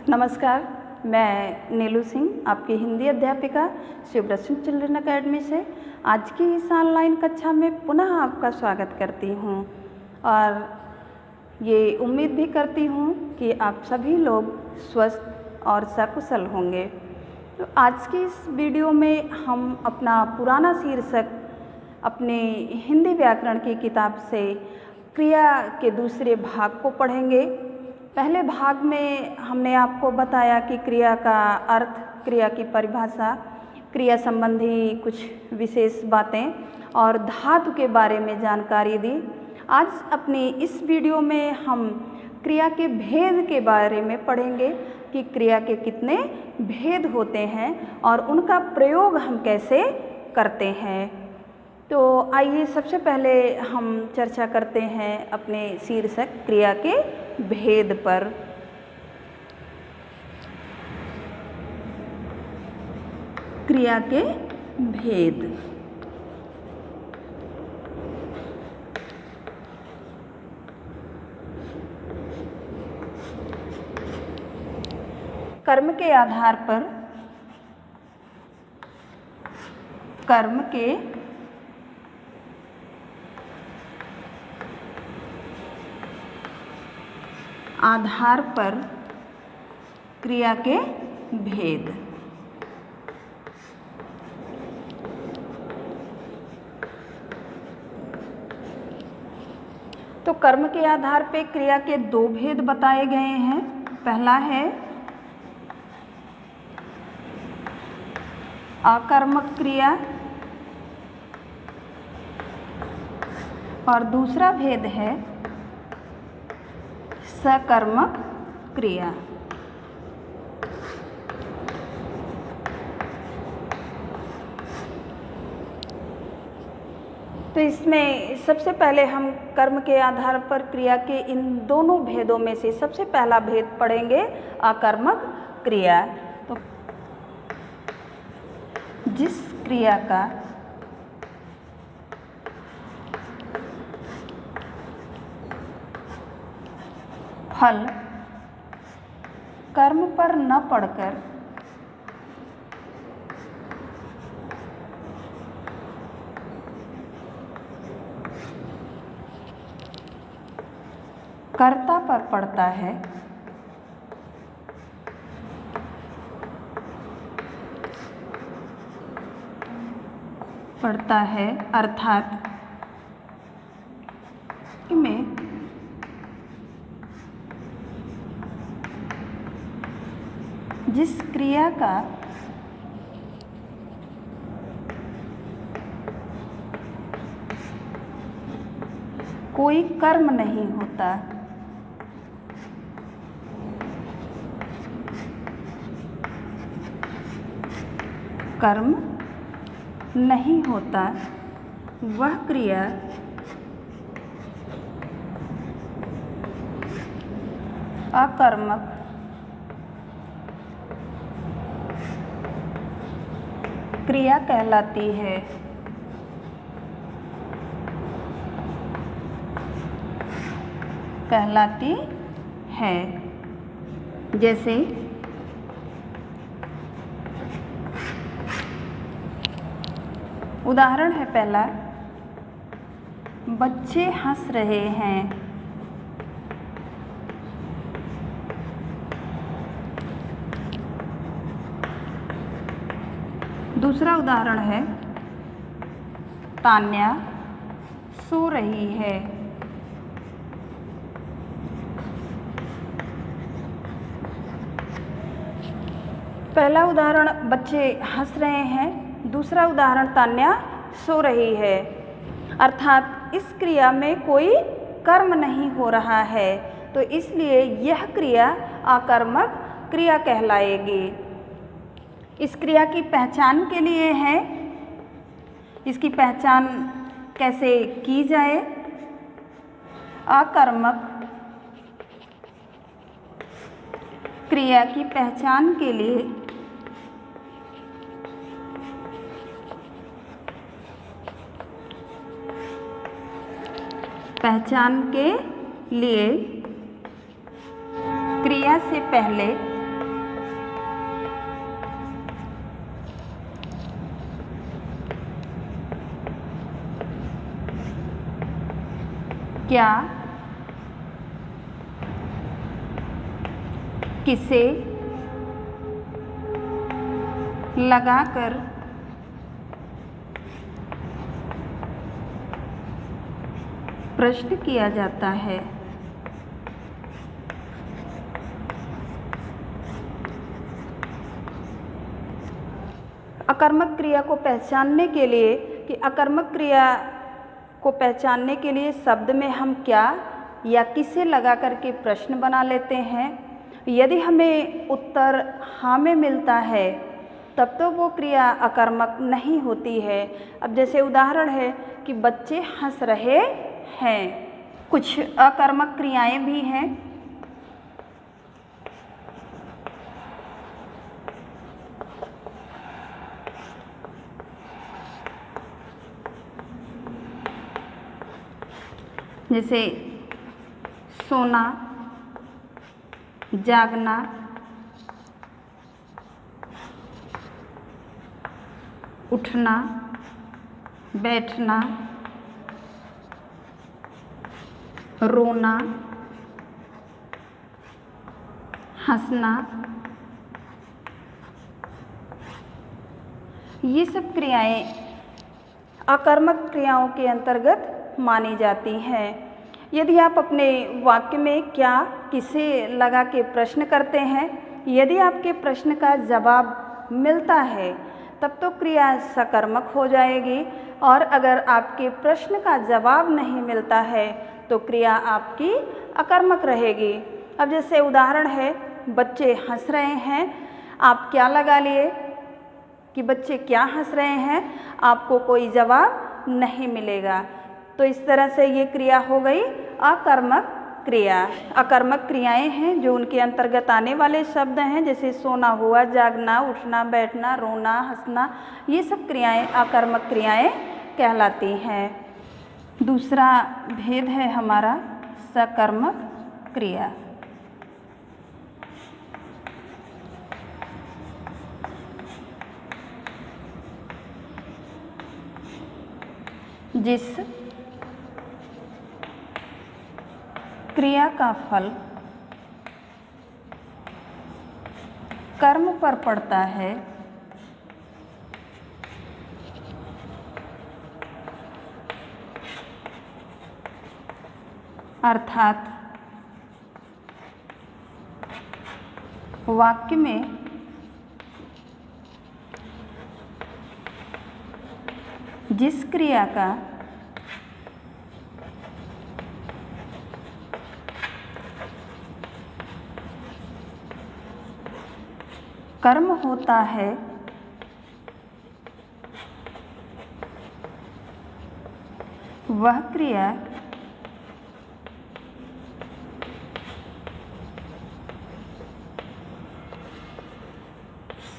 नमस्कार, मैं नीलू सिंह, आपकी हिंदी अध्यापिका शिवव्रत सिंह चिल्ड्रन अकेडमी से आज की इस ऑनलाइन कक्षा में पुनः आपका स्वागत करती हूँ और ये उम्मीद भी करती हूँ कि आप सभी लोग स्वस्थ और सकुशल होंगे। तो आज की इस वीडियो में हम अपना पुराना शीर्षक अपने हिंदी व्याकरण की किताब से क्रिया के दूसरे भाग को पढ़ेंगे। पहले भाग में हमने आपको बताया कि क्रिया का अर्थ, क्रिया की परिभाषा, क्रिया संबंधी कुछ विशेष बातें और धातु के बारे में जानकारी दी। आज अपनी इस वीडियो में हम क्रिया के भेद के बारे में पढ़ेंगे कि क्रिया के कितने भेद होते हैं और उनका प्रयोग हम कैसे करते हैं। तो आइए सबसे पहले हम चर्चा करते हैं अपने शीर्षक क्रिया के भेद पर। क्रिया के भेद। कर्म के आधार पर क्रिया के भेद। तो कर्म के आधार पे क्रिया के दो भेद बताए गए हैं। पहला है अकर्मक क्रिया और दूसरा भेद है सकर्मक क्रिया। तो इसमें सबसे पहले हम कर्म के आधार पर क्रिया के इन दोनों भेदों में से सबसे पहला भेद पढ़ेंगे अकर्मक क्रिया। तो जिस क्रिया का फल कर्म पर न पड़कर कर्ता पर पड़ता है, अर्थात में जिस क्रिया का कोई कर्म नहीं होता, कर्म नहीं होता, वह क्रिया अकर्मक क्रिया कहलाती है। जैसे उदाहरण है पहला, बच्चे हंस रहे हैं। दूसरा उदाहरण है तान्या सो रही है। पहला उदाहरण बच्चे हंस रहे हैं, दूसरा उदाहरण तान्या सो रही है, अर्थात इस क्रिया में कोई कर्म नहीं हो रहा है, तो इसलिए यह क्रिया अकर्मक क्रिया कहलाएगी। इस क्रिया की पहचान के लिए है, इसकी पहचान कैसे की जाए। अकर्मक क्रिया की पहचान के लिए क्रिया से पहले क्या, किसे लगाकर प्रश्न किया जाता है। अकर्मक क्रिया को पहचानने के लिए शब्द में हम क्या या किसे लगा करके प्रश्न बना लेते हैं। यदि हमें उत्तर हाँ में मिलता है तब तो वो क्रिया अकर्मक नहीं होती है। अब जैसे उदाहरण है कि बच्चे हंस रहे हैं। कुछ अकर्मक क्रियाएं भी हैं। जैसे सोना, जागना, उठना, बैठना, रोना, हंसना, ये सब क्रियाएं अकर्मक क्रियाओं के अंतर्गत मानी जाती हैं। यदि आप अपने वाक्य में क्या, किसे लगा के प्रश्न करते हैं, यदि आपके प्रश्न का जवाब मिलता है तब तो क्रिया सकर्मक हो जाएगी, और अगर आपके प्रश्न का जवाब नहीं मिलता है तो क्रिया आपकी अकर्मक रहेगी। अब जैसे उदाहरण है, बच्चे हंस रहे हैं, आप क्या लगा लिए कि बच्चे क्या हंस रहे हैं, आपको कोई जवाब नहीं मिलेगा। तो इस तरह से ये क्रिया हो गई अकर्मक क्रिया। अकर्मक क्रियाएं हैं जो उनके अंतर्गत आने वाले शब्द हैं, जैसे सोना हुआ, जागना, उठना, बैठना, रोना, हंसना, ये सब क्रियाएं अकर्मक क्रियाएं कहलाती हैं। दूसरा भेद है हमारा सकर्मक क्रिया। जिस क्रिया का फल कर्म पर पड़ता है, अर्थात वाक्य में जिस क्रिया का कर्म होता है वह क्रिया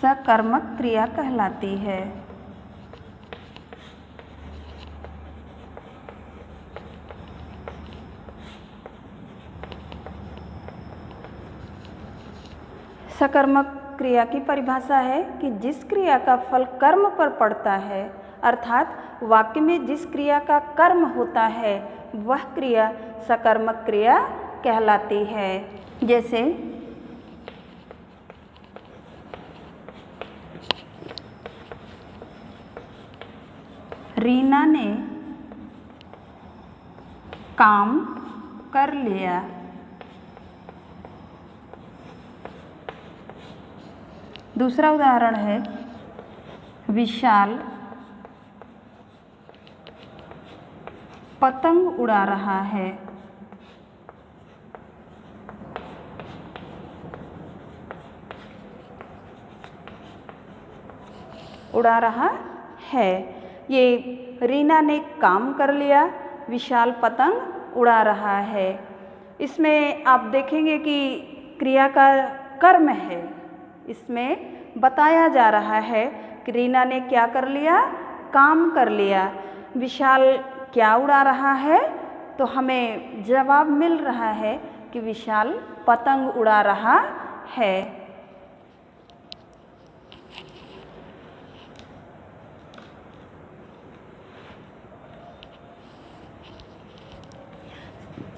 सकर्मक क्रिया कहलाती है। सकर्मक क्रिया की परिभाषा है कि जिस क्रिया का फल कर्म पर पड़ता है, अर्थात वाक्य में जिस क्रिया का कर्म होता है वह क्रिया सकर्मक क्रिया कहलाती है। जैसे रीना ने काम कर लिया। दूसरा उदाहरण है, विशाल पतंग उड़ा रहा है। उड़ा रहा है, ये रीना ने काम कर लिया, विशाल पतंग उड़ा रहा है। इसमें आप देखेंगे कि क्रिया का कर्म है, इसमें बताया जा रहा है कि रीना ने क्या कर लिया, काम कर लिया। विशाल क्या उड़ा रहा है, तो हमें जवाब मिल रहा है कि विशाल पतंग उड़ा रहा है।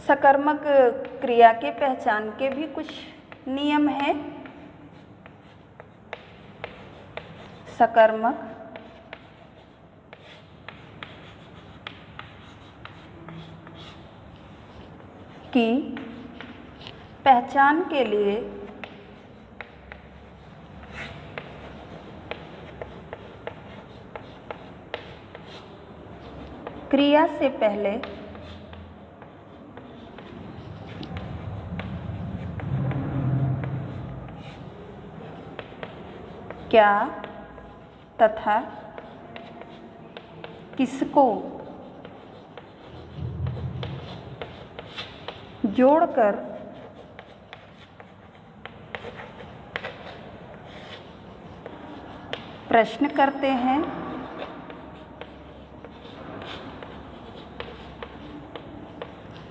सकर्मक क्रिया के पहचान के भी कुछ नियम हैं। सकर्मक की पहचान के लिए क्रिया से पहले क्या तथा किसको जोड़कर प्रश्न करते हैं।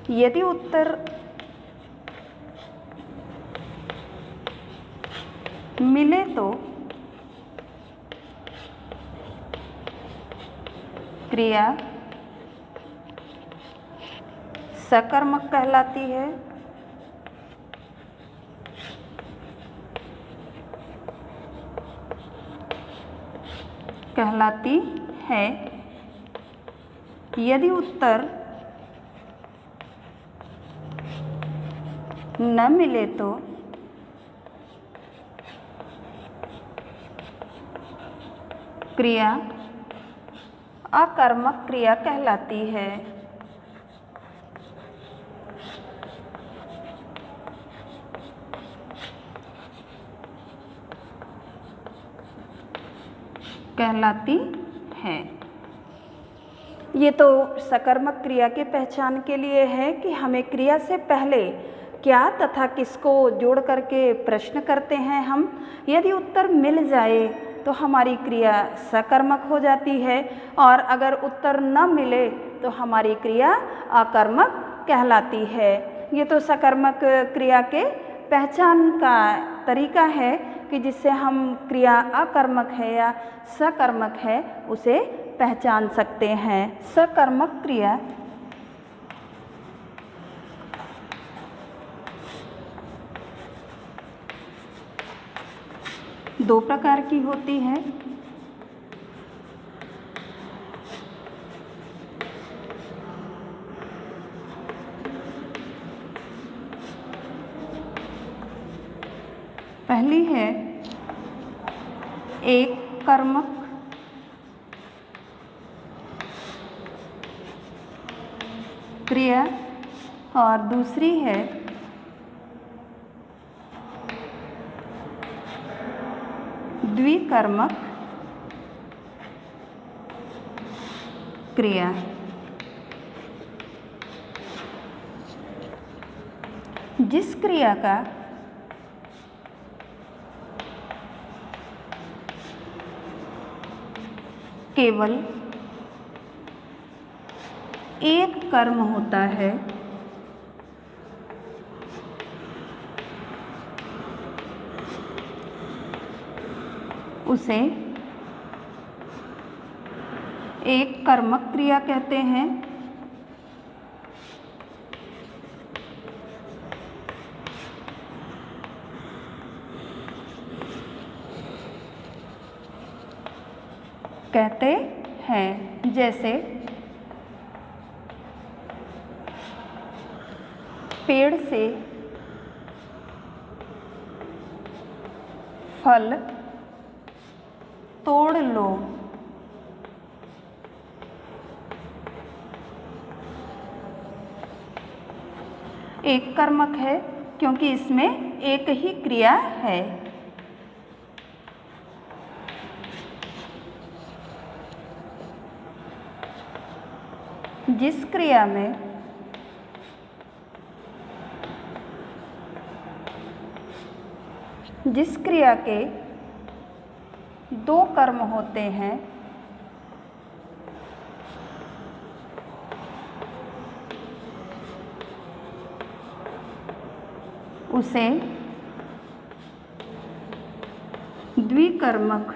यदि उत्तर मिले तो क्रिया सकर्मक कहलाती है। यदि उत्तर न मिले तो क्रिया अकर्मक क्रिया कहलाती है। ये तो सकर्मक क्रिया के पहचान के लिए है कि हमें क्रिया से पहले क्या तथा किसको जोड़ करके प्रश्न करते हैं हम। यदि उत्तर मिल जाए तो हमारी क्रिया सकर्मक हो जाती है और अगर उत्तर न मिले तो हमारी क्रिया अकर्मक कहलाती है। ये तो सकर्मक क्रिया के पहचान का तरीका है कि जिससे हम क्रिया अकर्मक है या सकर्मक है उसे पहचान सकते हैं। सकर्मक क्रिया दो प्रकार की होती है। पहली है एक कर्मक क्रिया और दूसरी है द्विकर्मक क्रिया। जिस क्रिया का केवल एक कर्म होता है उसे एक कर्मक क्रिया कहते हैं। जैसे पेड़ से फल तोड़ लो। एक कर्मक है क्योंकि इसमें एक ही क्रिया है। जिस क्रिया में जिस क्रिया के दो कर्म होते हैं उसे द्विकर्मक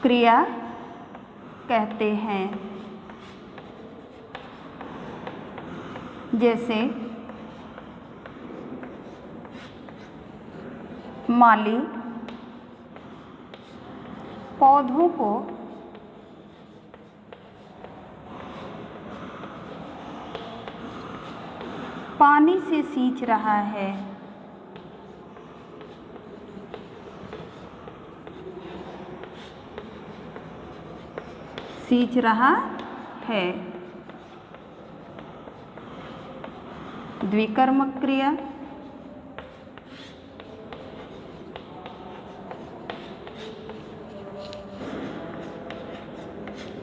क्रिया कहते हैं। जैसे माली पौधों को पानी से सींच रहा है। सींच रहा है। द्विकर्मक क्रिया।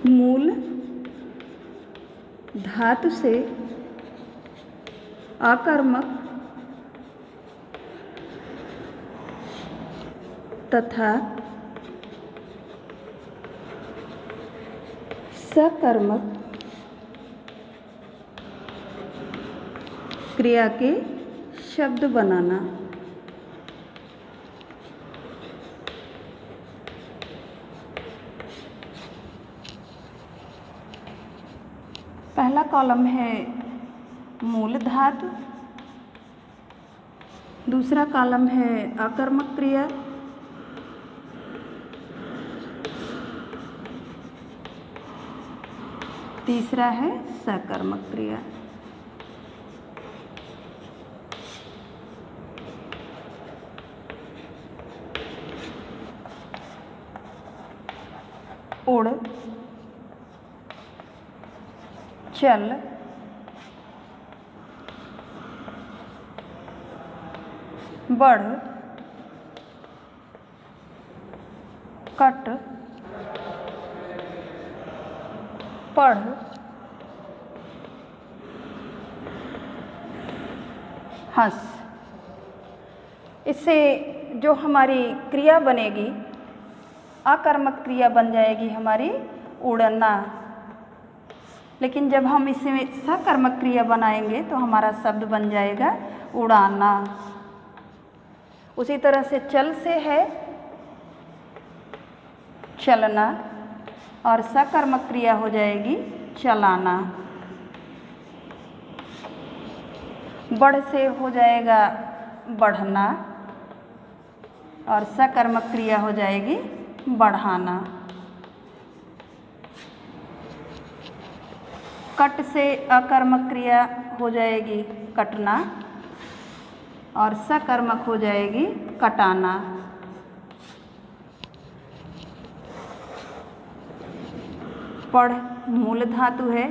मूल धातु से अकर्मक तथा सकर्मक क्रिया के शब्द बनाना। पहला कॉलम है मूल धातु, दूसरा कॉलम है अकर्मक क्रिया, तीसरा है सकर्मक क्रिया। उड़, चल, बढ़, कट, पढ़, हंस। इससे जो हमारी क्रिया बनेगी अकर्मक क्रिया बन जाएगी हमारी उड़ना। लेकिन जब हम इसमें सकर्मक क्रिया बनाएंगे तो हमारा शब्द बन जाएगा उड़ाना। उसी तरह से चल से है चलना और सकर्मक क्रिया हो जाएगी चलाना। बढ़ से हो जाएगा बढ़ना और सकर्मक क्रिया हो जाएगी बढ़ाना। कट से अकर्मक क्रिया हो जाएगी कटना और सकर्मक हो जाएगी कटाना। पढ़ मूल धातु है,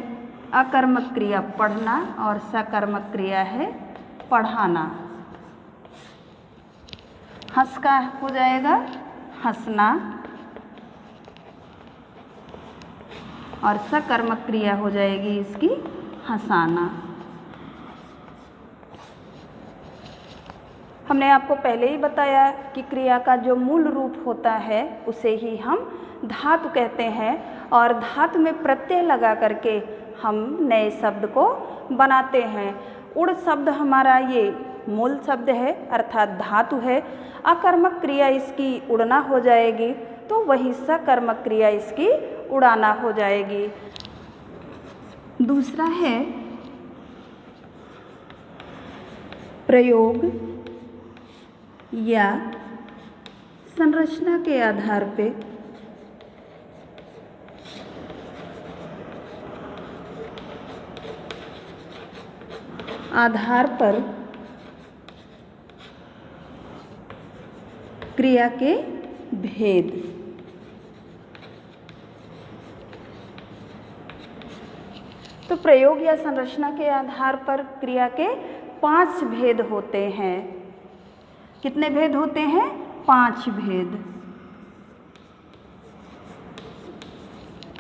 अकर्मक क्रिया पढ़ना और सकर्मक क्रिया है पढ़ाना। हंस का हो जाएगा हंसना और सकर्मक क्रिया हो जाएगी इसकी हंसाना। हमने आपको पहले ही बताया कि क्रिया का जो मूल रूप होता है उसे ही हम धातु कहते हैं और धातु में प्रत्यय लगा करके हम नए शब्द को बनाते हैं। उड़ शब्द हमारा ये मूल शब्द है अर्थात धातु है। अकर्मक क्रिया इसकी उड़ना हो जाएगी तो वही सकर्मक क्रिया इसकी उड़ाना हो जाएगी। दूसरा है प्रयोग या संरचना के आधार पर क्रिया के भेद। तो प्रयोग या संरचना के आधार पर क्रिया के 5 भेद होते हैं। कितने भेद होते हैं? 5 भेद।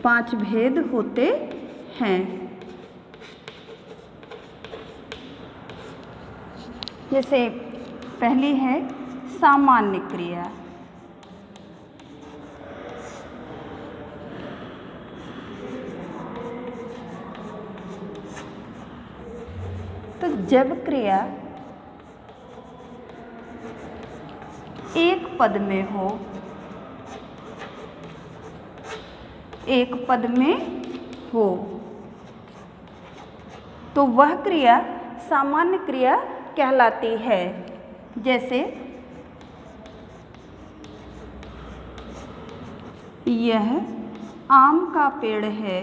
5 भेद होते हैं। जैसे पहली है सामान्य क्रिया। तो जब क्रिया एक पद में हो एक पद में हो तो वह क्रिया सामान्य क्रिया कहलाती है। जैसे यह आम का पेड़ है।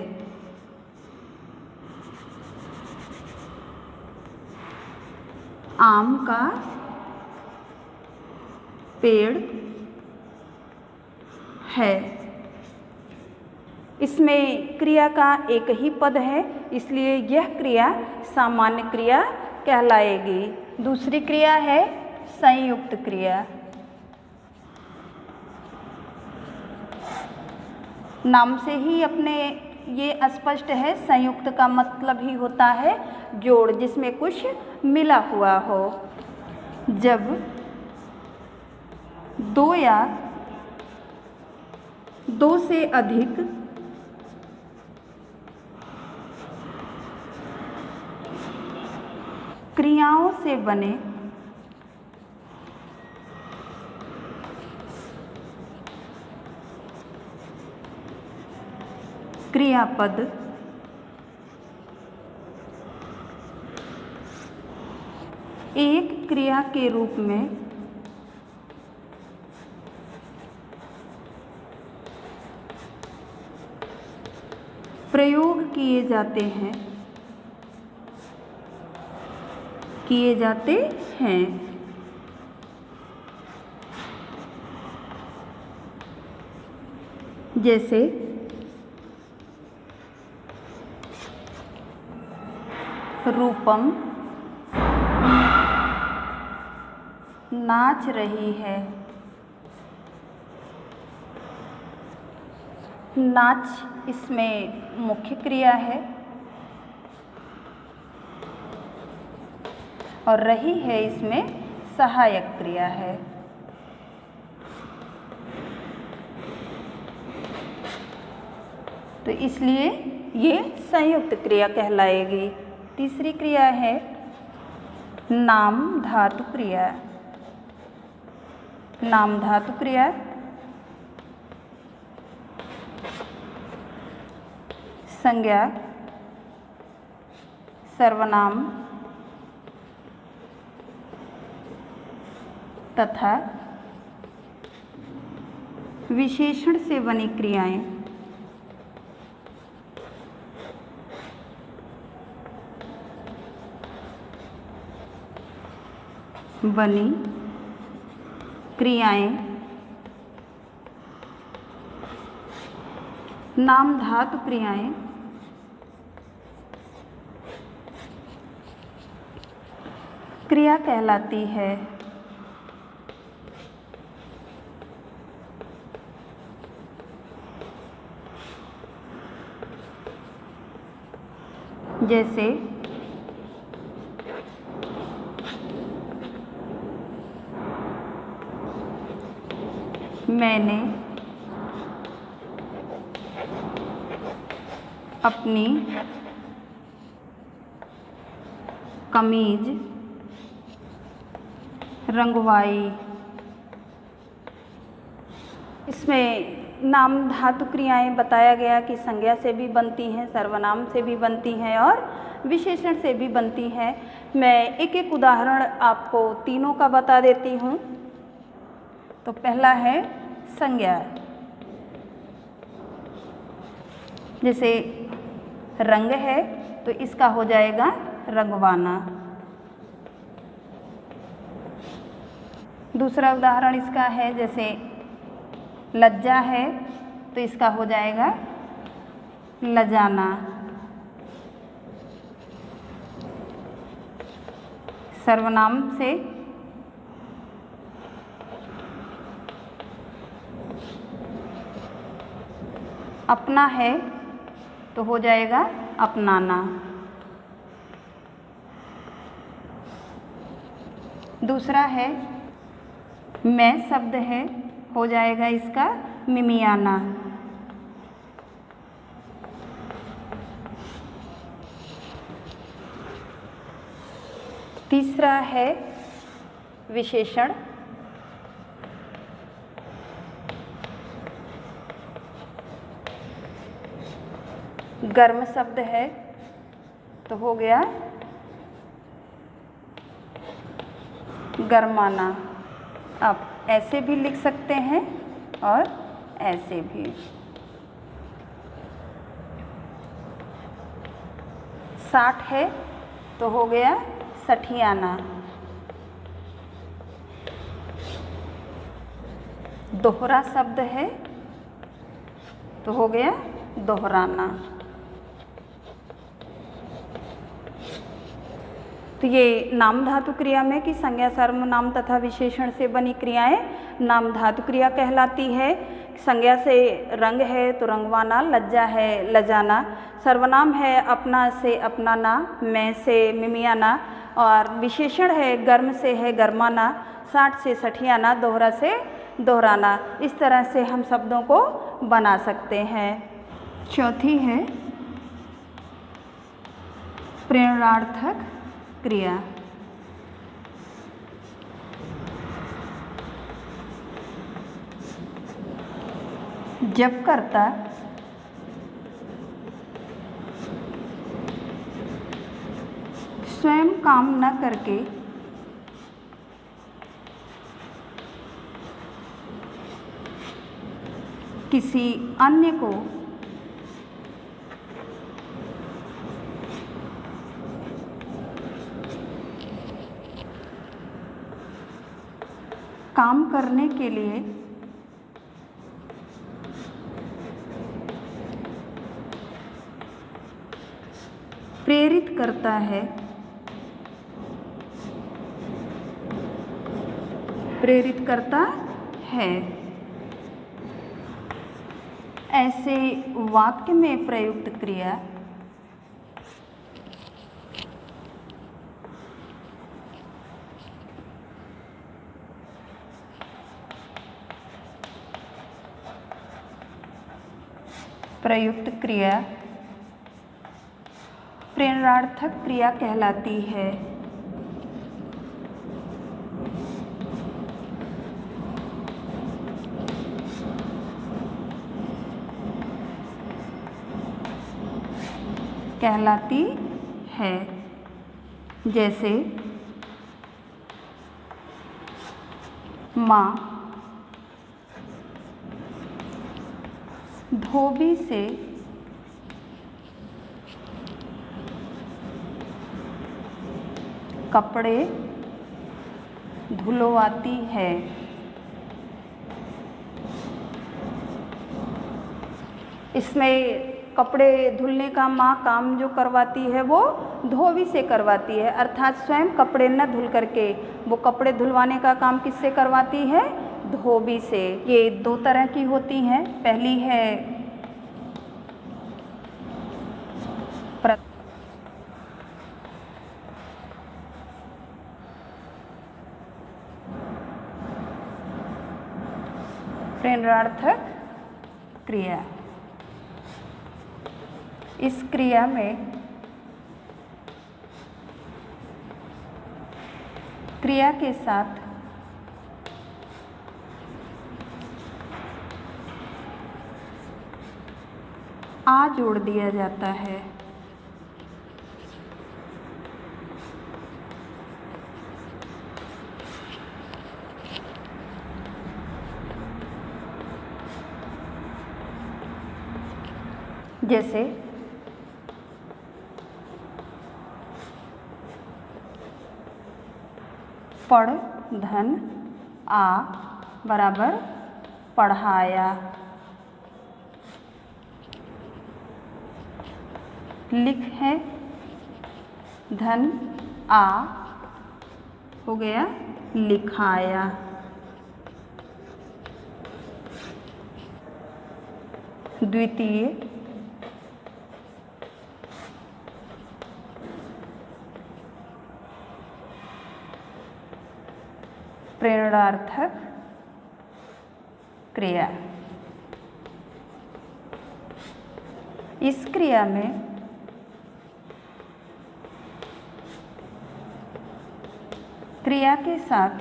आम का पेड़ है। इसमें क्रिया का एक ही पद है, इसलिए यह क्रिया सामान्य क्रिया कहलाएगी। दूसरी क्रिया है संयुक्त क्रिया। नाम से ही अपने ये स्पष्ट है, संयुक्त का मतलब ही होता है जोड़, जिसमें कुछ मिला हुआ हो। जब दो या दो से अधिक क्रियाओं से बने क्रियापद एक क्रिया के रूप में प्रयोग किए जाते हैं जैसे रूपम नाच रही है। नाच इसमें मुख्य क्रिया है और रही है इसमें सहायक क्रिया है। तो इसलिए ये संयुक्त क्रिया कहलाएगी। तीसरी क्रिया है नाम धातु क्रिया। नाम धातु क्रिया संज्ञा, सर्वनाम तथा विशेषण से बनी क्रियाएं नाम धातु क्रियाएं क्रिया कहलाती है। जैसे मैंने अपनी कमीज रंगवाई। इसमें नाम धातु क्रियाएं बताया गया कि संज्ञा से भी बनती हैं, सर्वनाम से भी बनती हैं और विशेषण से भी बनती हैं। मैं एक एक उदाहरण आपको तीनों का बता देती हूँ। तो पहला है संज्ञा। जैसे रंग है तो इसका हो जाएगा रंगवाना। दूसरा उदाहरण इसका है, जैसे लज्जा है तो इसका हो जाएगा लजाना। सर्वनाम से अपना है तो हो जाएगा अपनाना। दूसरा है मैं शब्द है, हो जाएगा इसका मिमियाना। तीसरा है विशेषण। गर्म शब्द है तो हो गया गरमाना। आप ऐसे भी लिख सकते हैं और ऐसे भी। साठ है तो हो गया सठियाना। दोहरा शब्द है तो हो गया दोहराना। तो ये नाम धातु क्रिया में कि संज्ञा सर्वनाम तथा विशेषण से बनी क्रियाएं नाम धातु क्रिया कहलाती है। संज्ञा से रंग है तो रंगवाना, लज्जा है लजाना, सर्वनाम है अपना से अपनाना, मैं से मिमियाना, और विशेषण है गर्म से है गरमाना, साठ से सठियाना, दोहरा से दोहराना। इस तरह से हम शब्दों को बना सकते हैं। चौथी है प्रेरणार्थक क्रिया। जब कर्ता स्वयं काम न करके किसी अन्य को काम करने के लिए प्रेरित करता है, प्रेरित करता है, ऐसे वाक्य में प्रयुक्त क्रिया प्रयुक्त क्रिया प्रेरणार्थक क्रिया कहलाती है। कहलाती है। जैसे माँ धोबी से कपड़े धुलवाती है। इसमें कपड़े धुलने का माँ काम जो करवाती है वो धोबी से करवाती है, अर्थात स्वयं कपड़े न धुल करके वो कपड़े धुलवाने का काम किससे करवाती है? धोबी से। ये दो तरह की होती हैं। पहली है प्रेरणार्थक क्रिया। इस क्रिया में क्रिया के साथ आ जोड़ दिया जाता है। जैसे पढ़ धन आ बराबर पढ़ाया। लिख है धन आ हो गया लिखाया। द्वितीय प्रेरणार्थक क्रिया। इस क्रिया में क्रिया के साथ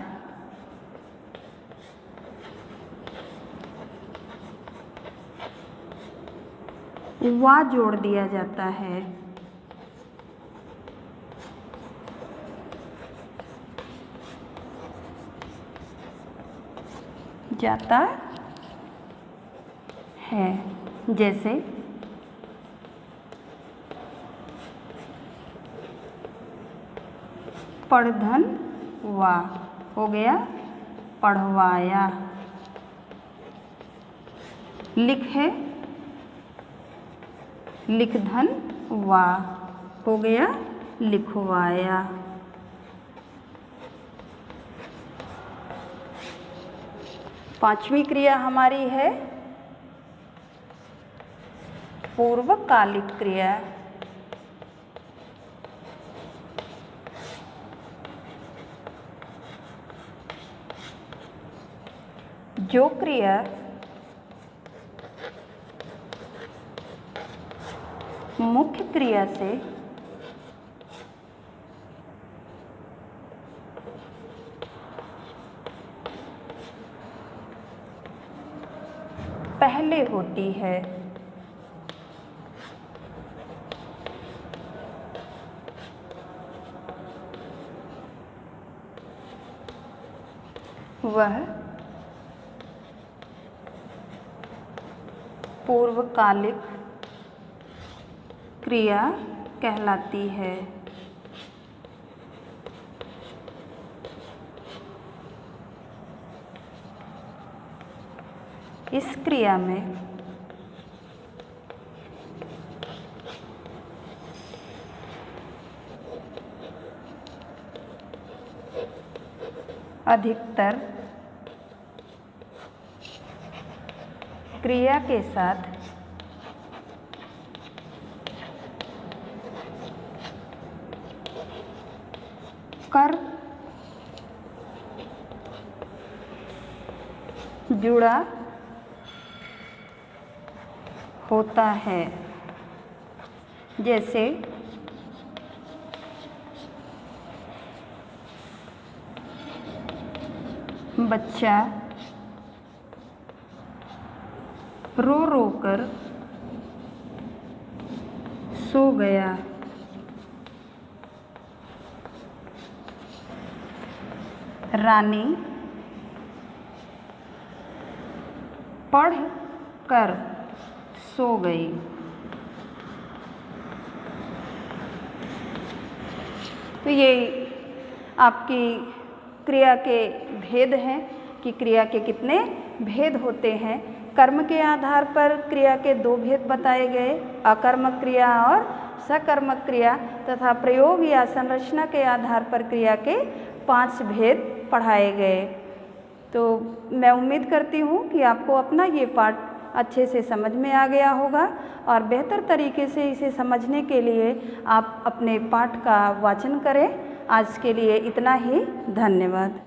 वा जोड़ दिया जाता है। जाता है, जैसे पढ़धन वा हो गया पढ़वाया। लिख है लिखधन वा हो गया लिखवाया। पांचवी क्रिया हमारी है पूर्वकालिक क्रिया। जो क्रिया मुख्य क्रिया से पहले होती है, वह पूर्वकालिक क्रिया कहलाती है। इस क्रिया में अधिकतर क्रिया के साथ कर्म जुड़ा होता है, जैसे बच्चा रो रो कर सो गया। रानी पढ़ कर सो गई। तो ये आपकी क्रिया के भेद हैं कि क्रिया के कितने भेद होते हैं। कर्म के आधार पर क्रिया के 2 भेद बताए गए, अकर्मक क्रिया और सकर्मक क्रिया, तथा प्रयोग या संरचना के आधार पर क्रिया के 5 भेद पढ़ाए गए। तो मैं उम्मीद करती हूँ कि आपको अपना ये पाठ अच्छे से समझ में आ गया होगा और बेहतर तरीके से इसे समझने के लिए आप अपने पाठ का वाचन करें। आज के लिए इतना ही, धन्यवाद।